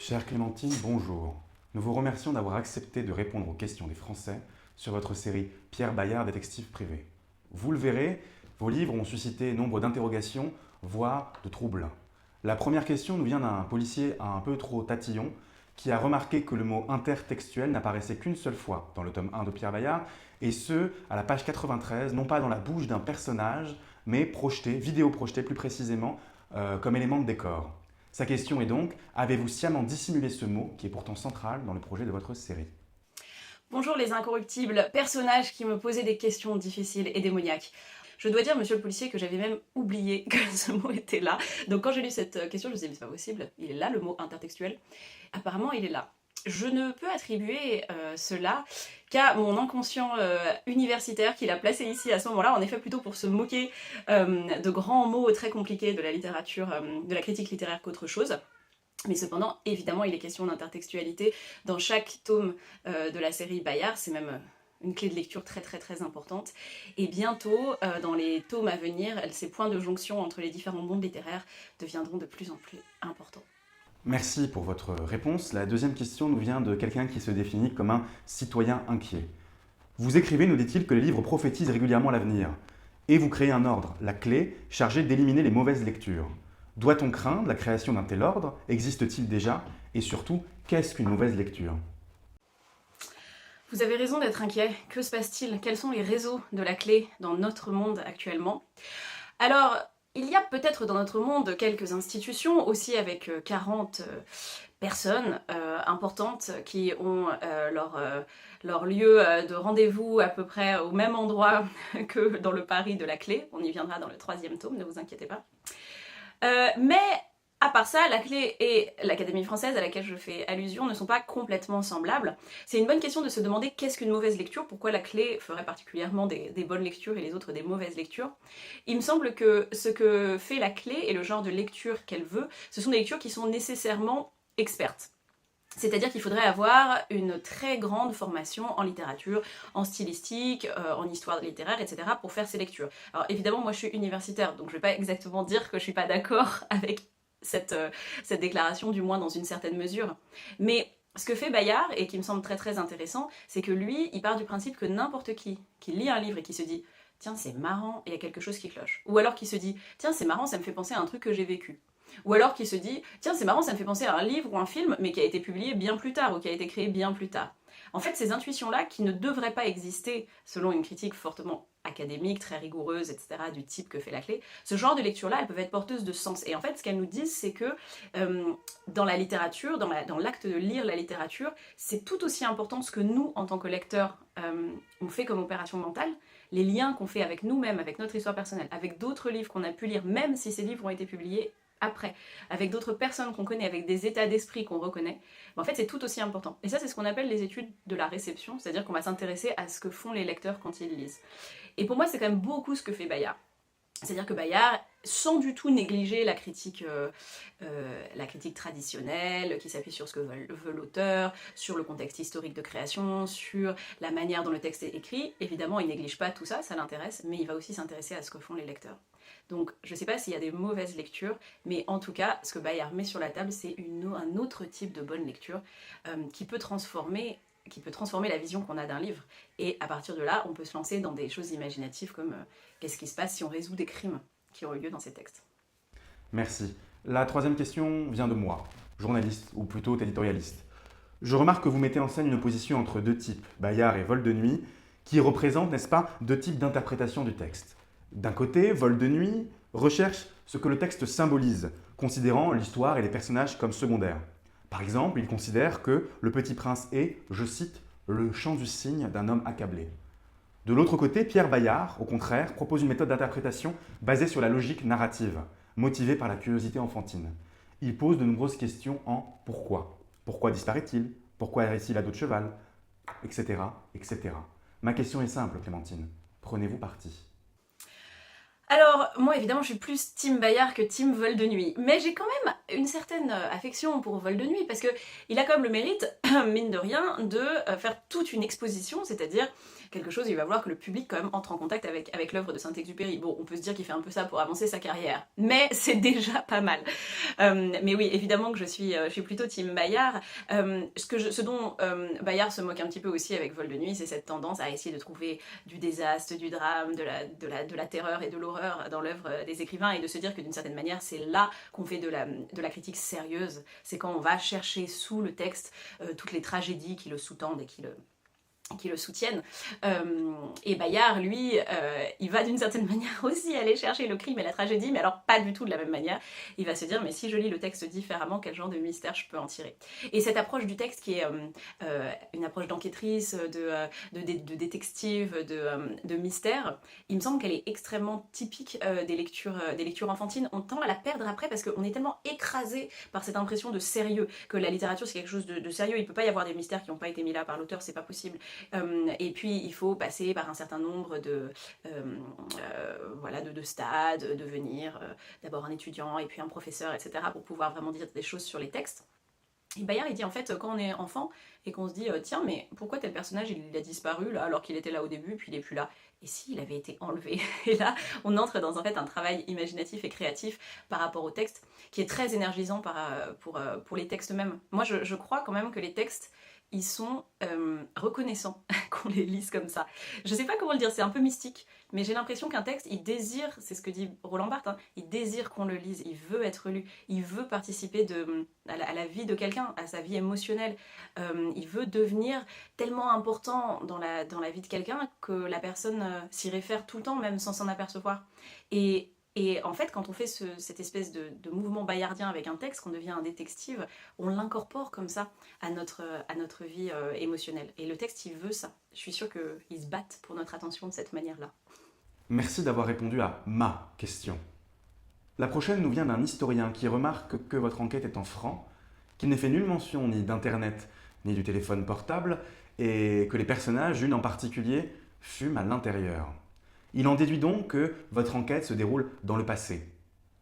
Chère Clémentine, bonjour. Nous vous remercions d'avoir accepté de répondre aux questions des Français sur votre série Pierre Bayard, détective privé. Vous le verrez, vos livres ont suscité nombre d'interrogations, voire de troubles. La première question nous vient d'un policier un peu trop tatillon qui a remarqué que le mot intertextuel n'apparaissait qu'une seule fois dans le tome 1 de Pierre Bayard, et ce, à la page 93, non pas dans la bouche d'un personnage, mais projeté, vidéo projeté plus précisément, comme élément de décor. Sa question est donc, avez-vous sciemment dissimulé ce mot qui est pourtant central dans le projet de votre série? Bonjour les incorruptibles, personnages qui me posaient des questions difficiles et démoniaques. Je dois dire, monsieur le policier, que j'avais même oublié que ce mot était là. Donc quand j'ai lu cette question, je me suis dit, mais c'est pas possible, il est là le mot intertextuel. Apparemment, il est là. Je ne peux attribuer cela qu'à mon inconscient universitaire qui l'a placé ici à ce moment-là, en effet plutôt pour se moquer de grands mots très compliqués de la littérature, de la critique littéraire qu'autre chose. Mais cependant, évidemment, il est question d'intertextualité dans chaque tome de la série Bayard, c'est même une clé de lecture très importante. Et bientôt, dans les tomes à venir, ces points de jonction entre les différents mondes littéraires deviendront de plus en plus importants. Merci pour votre réponse. La deuxième question nous vient de quelqu'un qui se définit comme un citoyen inquiet. Vous écrivez, nous dit-il, que les livres prophétisent régulièrement l'avenir. Et vous créez un ordre, la clé, chargé d'éliminer les mauvaises lectures. Doit-on craindre la création d'un tel ordre? Existe-t-il déjà? Et surtout, qu'est-ce qu'une mauvaise lecture? Vous avez raison d'être inquiet. Que se passe-t-il? Quels sont les réseaux de la clé dans notre monde actuellement? Alors, il y a peut-être dans notre monde quelques institutions, aussi avec 40 personnes importantes qui ont leur lieu de rendez-vous à peu près au même endroit que dans le Paris de la clé. On y viendra dans le 3e tome, ne vous inquiétez pas. Mais à part ça, la clé et l'Académie française à laquelle je fais allusion ne sont pas complètement semblables. C'est une bonne question de se demander qu'est-ce qu'une mauvaise lecture, pourquoi la clé ferait particulièrement des bonnes lectures et les autres des mauvaises lectures. Il me semble que ce que fait la clé et le genre de lecture qu'elle veut, ce sont des lectures qui sont nécessairement expertes. C'est-à-dire qu'il faudrait avoir une très grande formation en littérature, en stylistique, en histoire littéraire, etc. pour faire ces lectures. Alors évidemment, moi je suis universitaire, donc je vais pas exactement dire que je suis pas d'accord avec cette déclaration, du moins dans une certaine mesure. Mais ce que fait Bayard, et qui me semble très intéressant, c'est que lui, il part du principe que n'importe qui lit un livre et qui se dit « Tiens, c'est marrant, il y a quelque chose qui cloche ». Ou alors qui se dit « Tiens, c'est marrant, ça me fait penser à un truc que j'ai vécu ». Ou alors qui se dit « Tiens, c'est marrant, ça me fait penser à un livre ou un film, mais qui a été publié bien plus tard, ou qui a été créé bien plus tard ». En fait, ces intuitions-là, qui ne devraient pas exister selon une critique fortement académique, très rigoureuse, etc., du type que fait la clé, ce genre de lecture-là, elles peuvent être porteuses de sens. Et en fait, ce qu'elles nous disent, c'est que dans la littérature, dans l'acte de lire la littérature, c'est tout aussi important ce que nous, en tant que lecteurs, on fait comme opération mentale, les liens qu'on fait avec nous-mêmes, avec notre histoire personnelle, avec d'autres livres qu'on a pu lire, même si ces livres ont été publiés après, avec d'autres personnes qu'on connaît, avec des états d'esprit qu'on reconnaît, en fait c'est tout aussi important. Et ça c'est ce qu'on appelle les études de la réception, c'est-à-dire qu'on va s'intéresser à ce que font les lecteurs quand ils lisent. Et pour moi c'est quand même beaucoup ce que fait Bayard. C'est-à-dire que Bayard, sans du tout négliger la critique traditionnelle, qui s'appuie sur ce que veut l'auteur, sur le contexte historique de création, sur la manière dont le texte est écrit, évidemment il néglige pas tout ça, ça l'intéresse, mais il va aussi s'intéresser à ce que font les lecteurs. Donc je sais pas s'il y a des mauvaises lectures, mais en tout cas, ce que Bayard met sur la table, c'est un autre type de bonne lecture qui peut transformer la vision qu'on a d'un livre. Et à partir de là, on peut se lancer dans des choses imaginatives comme qu'est-ce qui se passe si on résout des crimes qui ont eu lieu dans ces textes. Merci. La troisième question vient de moi, journaliste, ou plutôt éditorialiste. Je remarque que vous mettez en scène une opposition entre deux types, Bayard et Vol de nuit, qui représentent, n'est-ce pas, deux types d'interprétation du texte. D'un côté, Vol de nuit recherche ce que le texte symbolise, considérant l'histoire et les personnages comme secondaires. Par exemple, il considère que Le Petit Prince est, je cite, le chant du cygne d'un homme accablé. De l'autre côté, Pierre Bayard, au contraire, propose une méthode d'interprétation basée sur la logique narrative, motivée par la curiosité enfantine. Il pose de nombreuses questions en pourquoi. Pourquoi disparaît-il? Pourquoi est-il à dos de cheval? Etc. etc. Ma question est simple, Clémentine. Prenez-vous parti? Alors, moi évidemment, je suis plus Team Bayard que Team Vol de Nuit. Mais j'ai quand même une certaine affection pour Vol de Nuit parce que il a quand même le mérite, mine de rien, de faire toute une exposition, c'est-à-dire quelque chose, il va vouloir que le public quand même entre en contact avec l'œuvre de Saint-Exupéry. Bon, on peut se dire qu'il fait un peu ça pour avancer sa carrière, mais c'est déjà pas mal. Mais oui, évidemment que je suis plutôt Team Bayard. Ce dont Bayard se moque un petit peu aussi avec Vol de Nuit, c'est cette tendance à essayer de trouver du désastre, du drame, de la terreur et de l'horreur dans l'œuvre des écrivains et de se dire que d'une certaine manière, c'est là qu'on fait de la critique sérieuse. C'est quand on va chercher sous le texte toutes les tragédies qui le sous-tendent et qui le soutiennent. Et Bayard, lui, il va d'une certaine manière aussi aller chercher le crime et la tragédie, mais alors pas du tout de la même manière. Il va se dire, mais si je lis le texte différemment, quel genre de mystère je peux en tirer? Et cette approche du texte qui est une approche d'enquêtrice, de détective, de mystère, il me semble qu'elle est extrêmement typique des lectures enfantines. On tend à la perdre après parce qu'on est tellement écrasé par cette impression de sérieux, que la littérature c'est quelque chose de sérieux. Il peut pas y avoir des mystères qui n'ont pas été mis là par l'auteur, c'est pas possible. Et puis il faut passer par un certain nombre voilà, de stades, devenir d'abord un étudiant et puis un professeur, etc. pour pouvoir vraiment dire des choses sur les textes. Et Bayard il dit en fait quand on est enfant et qu'on se dit tiens mais pourquoi tel personnage il a disparu là alors qu'il était là au début puis il est plus là, et s'il avait été enlevé? Et là on entre dans en fait un travail imaginatif et créatif par rapport au texte qui est très énergisant pour les textes eux-mêmes. Moi je crois quand même que les textes ils sont reconnaissants qu'on les lise comme ça. Je sais pas comment le dire, c'est un peu mystique, mais j'ai l'impression qu'un texte, il désire, c'est ce que dit Roland Barthes, hein, il désire qu'on le lise, il veut être lu, il veut participer à la vie de quelqu'un, à sa vie émotionnelle. Il veut devenir tellement important dans la vie de quelqu'un que la personne s'y réfère tout le temps, même sans s'en apercevoir. Et en fait, quand on fait cette espèce de mouvement bayardien avec un texte, qu'on devient un détective, on l'incorpore comme ça à notre vie émotionnelle. Et le texte, il veut ça. Je suis sûre qu'ils se battent pour notre attention de cette manière-là. Merci d'avoir répondu à ma question. La prochaine nous vient d'un historien qui remarque que votre enquête est en franc, qu'il n'est fait nulle mention ni d'Internet ni du téléphone portable, et que les personnages, une en particulier, fument à l'intérieur. Il en déduit donc que votre enquête se déroule dans le passé.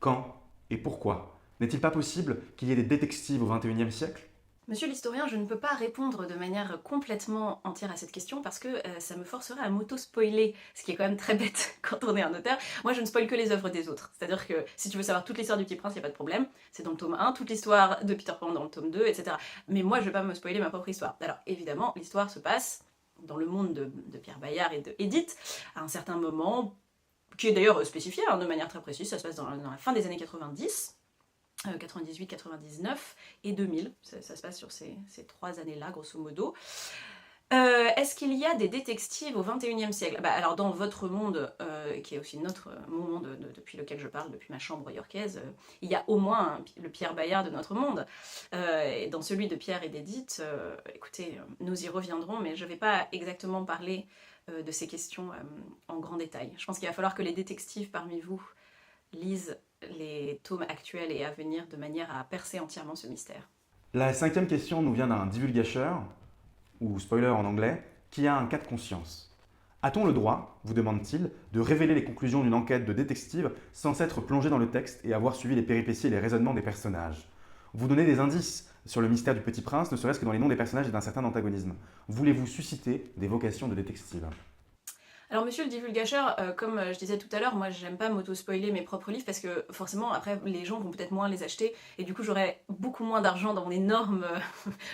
Quand et pourquoi? N'est-il pas possible qu'il y ait des détectives au XXIe siècle? Monsieur l'historien, je ne peux pas répondre de manière complètement entière à cette question parce que ça me forcerait à m'auto-spoiler, ce qui est quand même très bête quand on est un auteur. Moi, je ne spoil que les œuvres des autres. C'est-à-dire que si tu veux savoir toute l'histoire du Petit Prince, il n'y a pas de problème. C'est dans le tome 1, toute l'histoire de Peter Pan dans le tome 2, etc. Mais moi, je ne vais pas me spoiler ma propre histoire. Alors, évidemment, l'histoire se passe dans le monde de Pierre Bayard et de Edith, à un certain moment, qui est d'ailleurs spécifié de manière très précise, ça se passe dans la fin des années 90. 98, 99 et 2000, ça se passe sur ces 3 années-là, grosso modo. Est-ce qu'il y a des détectives au 21e siècle? Alors dans votre monde, qui est aussi mon monde depuis lequel je parle, depuis ma chambre yorkaise, il y a au moins le Pierre Bayard de notre monde. Et dans celui de Pierre et d'Edith, écoutez, nous y reviendrons, mais je ne vais pas exactement parler de ces questions en grand détail. Je pense qu'il va falloir que les détectives parmi vous lisent les tomes actuels et à venir de manière à percer entièrement ce mystère. La cinquième question nous vient d'un divulgacheur, ou spoiler en anglais, qui a un cas de conscience. A-t-on le droit, vous demande-t-il, de révéler les conclusions d'une enquête de détective sans s'être plongé dans le texte et avoir suivi les péripéties et les raisonnements des personnages? Vous donnez des indices sur le mystère du Petit Prince, ne serait-ce que dans les noms des personnages et d'un certain antagonisme. Voulez-vous susciter des vocations de détective? Alors monsieur le divulgateur, comme je disais tout à l'heure, moi j'aime pas m'auto-spoiler mes propres livres parce que forcément après les gens vont peut-être moins les acheter et du coup j'aurai beaucoup moins d'argent dans mon énorme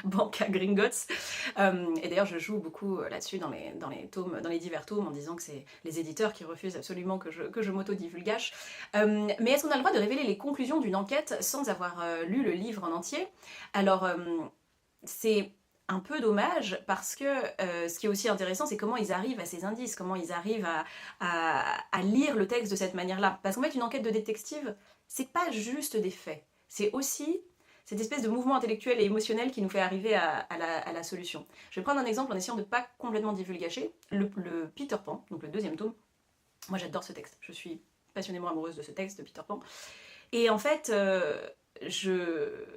banque à Gringotts. Et d'ailleurs je joue beaucoup là-dessus dans les divers tomes en disant que c'est les éditeurs qui refusent absolument que je m'auto-divulgage. Mais est-ce qu'on a le droit de révéler les conclusions d'une enquête sans avoir lu le livre en entier? Alors c'est un peu dommage parce que ce qui est aussi intéressant c'est comment ils arrivent à ces indices, comment ils arrivent à lire le texte de cette manière-là. Parce qu'en fait une enquête de détective, c'est pas juste des faits, c'est aussi cette espèce de mouvement intellectuel et émotionnel qui nous fait arriver à la solution. Je vais prendre un exemple en essayant de pas complètement divulgacher. Le Peter Pan, donc le deuxième tome, moi j'adore ce texte, je suis passionnément amoureuse de ce texte de Peter Pan. Et en fait,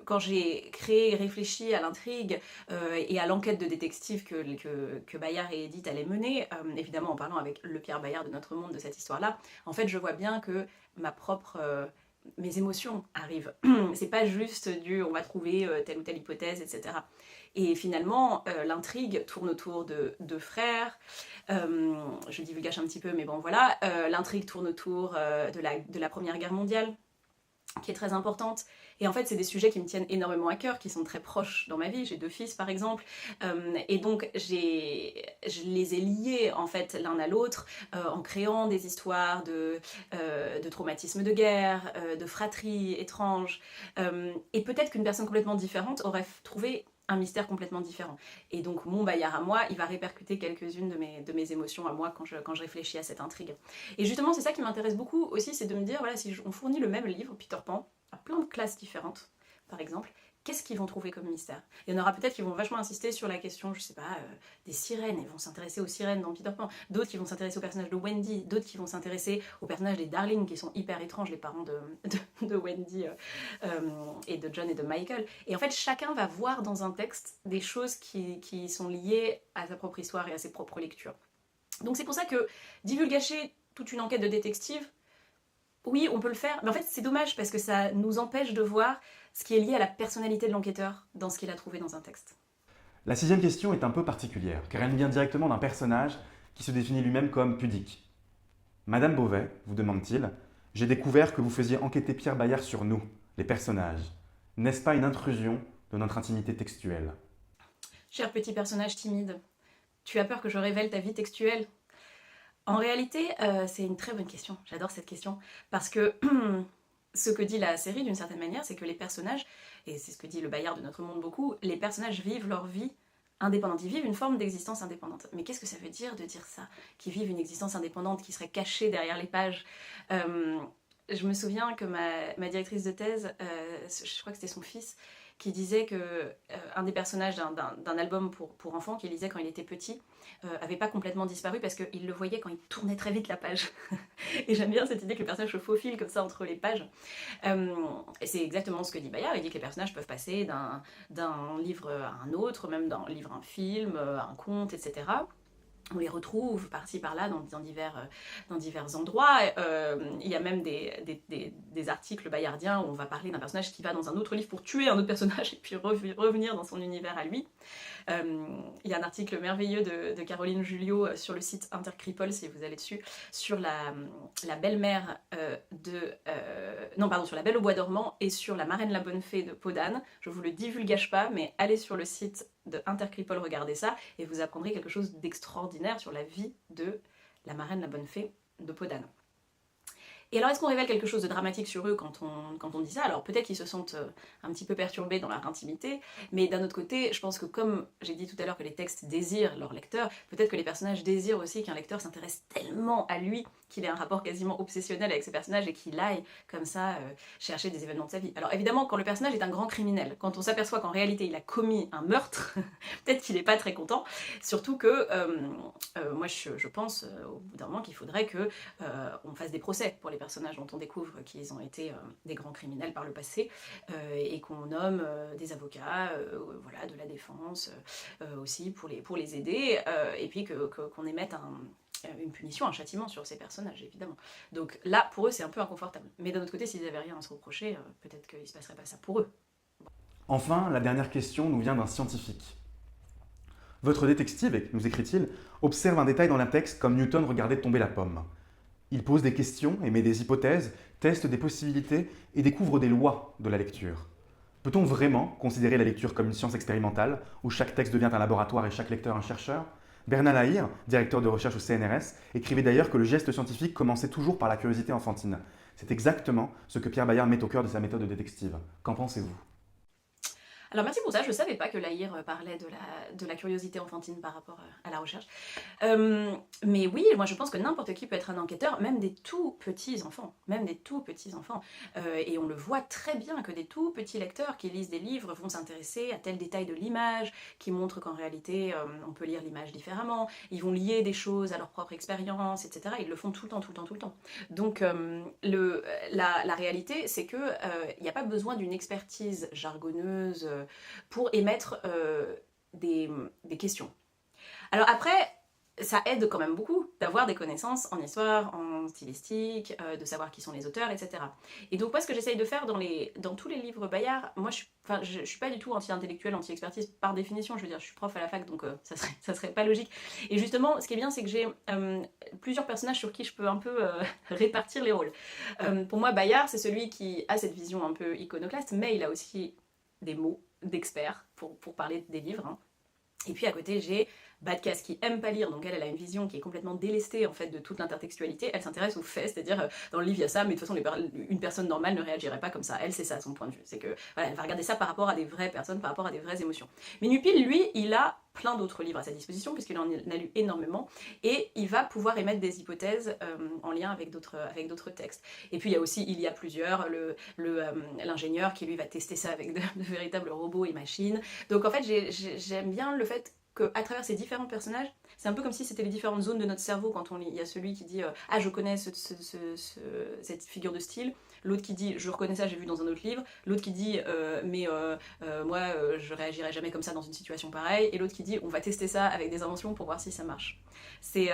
quand j'ai créé et réfléchi à l'intrigue et à l'enquête de détective que Bayard et Edith allaient mener, évidemment en parlant avec le Pierre Bayard de notre monde de cette histoire-là, en fait je vois bien que mes émotions arrivent. C'est pas juste on va trouver telle ou telle hypothèse, etc. Et finalement, l'intrigue tourne autour de deux frères. Je divulgage un petit peu, mais bon voilà. L'intrigue tourne autour de la Première Guerre mondiale, qui est très importante. Et en fait, c'est des sujets qui me tiennent énormément à cœur, qui sont très proches dans ma vie. J'ai 2 fils, par exemple. Et donc, je les ai liés, en fait, l'un à l'autre, en créant des histoires de traumatisme de guerre, de fratrie étrange. Et peut-être qu'une personne complètement différente aurait trouvé un mystère complètement différent. Et donc mon Bayard à moi, il va répercuter quelques-unes de mes émotions à moi quand je réfléchis à cette intrigue. Et justement, c'est ça qui m'intéresse beaucoup aussi, c'est de me dire, voilà, si on fournit le même livre, Peter Pan, à plein de classes différentes, par exemple, qu'est-ce qu'ils vont trouver comme mystère? Il y en aura peut-être qui vont vachement insister sur la question, je sais pas, des sirènes, ils vont s'intéresser aux sirènes dans Peter Pan, d'autres qui vont s'intéresser au personnage de Wendy, d'autres qui vont s'intéresser au personnage des Darling, qui sont hyper étranges, les parents de Wendy et de John et de Michael. Et en fait, chacun va voir dans un texte des choses qui sont liées à sa propre histoire et à ses propres lectures. Donc c'est pour ça que divulgacher toute une enquête de détective, oui, on peut le faire, mais en fait c'est dommage parce que ça nous empêche de voir ce qui est lié à la personnalité de l'enquêteur dans ce qu'il a trouvé dans un texte. La 6e question est un peu particulière, car elle vient directement d'un personnage qui se définit lui-même comme pudique. Madame Beauvais, vous demande-t-il, j'ai découvert que vous faisiez enquêter Pierre Bayard sur nous, les personnages. N'est-ce pas une intrusion de notre intimité textuelle? Cher petit personnage timide, tu as peur que je révèle ta vie textuelle? En réalité, c'est une très bonne question, j'adore cette question, parce que ce que dit la série d'une certaine manière, c'est que les personnages, et c'est ce que dit le Bayard de notre monde beaucoup, les personnages vivent leur vie indépendante, ils vivent une forme d'existence indépendante. Mais qu'est-ce que ça veut dire de dire ça? Qu'ils vivent une existence indépendante, qui serait cachée derrière les pages. Je me souviens que ma directrice de thèse, je crois que c'était son fils, qui disait que un des personnages d'un album pour enfants qu'il lisait quand il était petit avait pas complètement disparu parce qu'il le voyait quand il tournait très vite la page. Et j'aime bien cette idée que le personnage se faufile comme ça entre les pages. Et c'est exactement ce que dit Bayard, il dit que les personnages peuvent passer d'un livre à un autre, même d'un livre à un film, à un conte, etc. On les retrouve par-ci par-là dans divers endroits. Il y a même des articles bayardiens où on va parler d'un personnage qui va dans un autre livre pour tuer un autre personnage et puis revenir dans son univers à lui. Il y a un article merveilleux de Caroline Julio sur le site Intercripole, si vous allez dessus, sur la belle-mère sur la Belle au bois dormant et sur la marraine la bonne fée de Podane. Je vous le divulgage pas, mais allez sur le site de Intercripole, regardez ça, et vous apprendrez quelque chose d'extraordinaire sur la vie de la marraine la bonne fée de Podane. Et alors, est-ce qu'on révèle quelque chose de dramatique sur eux quand on dit ça? Alors peut-être qu'ils se sentent un petit peu perturbés dans leur intimité, mais d'un autre côté, je pense que comme j'ai dit tout à l'heure que les textes désirent leur lecteur, peut-être que les personnages désirent aussi qu'un lecteur s'intéresse tellement à lui qu'il ait un rapport quasiment obsessionnel avec ses personnages et qu'il aille comme ça chercher des événements de sa vie. Alors évidemment, quand le personnage est un grand criminel, quand on s'aperçoit qu'en réalité il a commis un meurtre, peut-être qu'il n'est pas très content, surtout que moi je pense au bout d'un moment qu'il faudrait qu'on fasse des procès pour les personnages dont on découvre qu'ils ont été des grands criminels par le passé et qu'on nomme des avocats, voilà, de la défense aussi pour les aider et puis qu'on émette une punition, un châtiment sur ces personnages, évidemment. Donc là, pour eux, c'est un peu inconfortable. Mais d'un autre côté, s'ils n'avaient rien à se reprocher, peut-être qu'il ne se passerait pas ça pour eux. Enfin, la dernière question nous vient d'un scientifique. Votre détective, nous écrit-il, observe un détail dans un texte comme Newton regardait tomber la pomme. Il pose des questions, émet des hypothèses, teste des possibilités et découvre des lois de la lecture. Peut-on vraiment considérer la lecture comme une science expérimentale, où chaque texte devient un laboratoire et chaque lecteur un chercheur? Bernard Lahire, directeur de recherche au CNRS, écrivait d'ailleurs que le geste scientifique commençait toujours par la curiosité enfantine. C'est exactement ce que Pierre Bayard met au cœur de sa méthode de détective. Qu'en pensez-vous? Alors merci pour ça, je ne savais pas que Lahire parlait de la curiosité enfantine par rapport à la recherche. Mais oui, moi je pense que n'importe qui peut être un enquêteur, même des tout petits enfants, et on le voit très bien que des tout petits lecteurs qui lisent des livres vont s'intéresser à tel détail de l'image, qui montre qu'en réalité on peut lire l'image différemment, ils vont lier des choses à leur propre expérience, etc. Ils le font tout le temps. Donc la réalité, c'est que il n'y a pas besoin d'une expertise jargonneuse pour émettre des questions. Alors après, ça aide quand même beaucoup d'avoir des connaissances en histoire, en stylistique, de savoir qui sont les auteurs, etc. Et donc moi, ce que j'essaye de faire dans tous les livres Bayard, moi je suis pas du tout anti-intellectuel, anti-expertise par définition, je veux dire, je suis prof à la fac, donc ça serait pas logique. Et justement, ce qui est bien, c'est que j'ai plusieurs personnages sur qui je peux un peu répartir les rôles. Pour moi, Bayard, c'est celui qui a cette vision un peu iconoclaste, mais il a aussi des mots d'expert pour parler des livres, hein. Et puis à côté, j'ai Badcas qui aime pas lire, donc elle a une vision qui est complètement délestée en fait de toute l'intertextualité. Elle s'intéresse aux faits, c'est-à-dire dans le livre il y a ça, mais de toute façon une personne normale ne réagirait pas comme ça. Elle, c'est ça son point de vue, c'est que voilà, elle va regarder ça par rapport à des vraies personnes, par rapport à des vraies émotions. Mais Nupil, lui, il a plein d'autres livres à sa disposition puisqu'il en a lu énormément et il va pouvoir émettre des hypothèses en lien avec d'autres textes. Et puis il y a plusieurs, l'ingénieur qui lui va tester ça avec de véritables robots et machines. Donc en fait j'aime bien le fait qu'à travers ces différents personnages, c'est un peu comme si c'était les différentes zones de notre cerveau quand on lit. Il y a celui qui dit ah je connais cette figure de style, l'autre qui dit je reconnais ça, j'ai vu dans un autre livre, l'autre qui dit moi je réagirais jamais comme ça dans une situation pareille, et l'autre qui dit on va tester ça avec des inventions pour voir si ça marche. C'est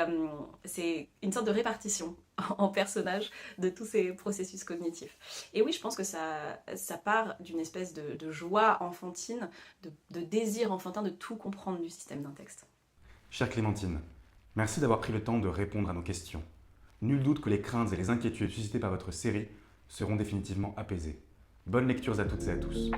une sorte de répartition en personnages de tous ces processus cognitifs. Et oui, je pense que ça part d'une espèce de joie enfantine, de désir enfantin de tout comprendre du système d'un texte. Chère Clémentine, merci d'avoir pris le temps de répondre à nos questions. Nul doute que les craintes et les inquiétudes suscitées par votre série seront définitivement apaisées. Bonnes lectures à toutes et à tous.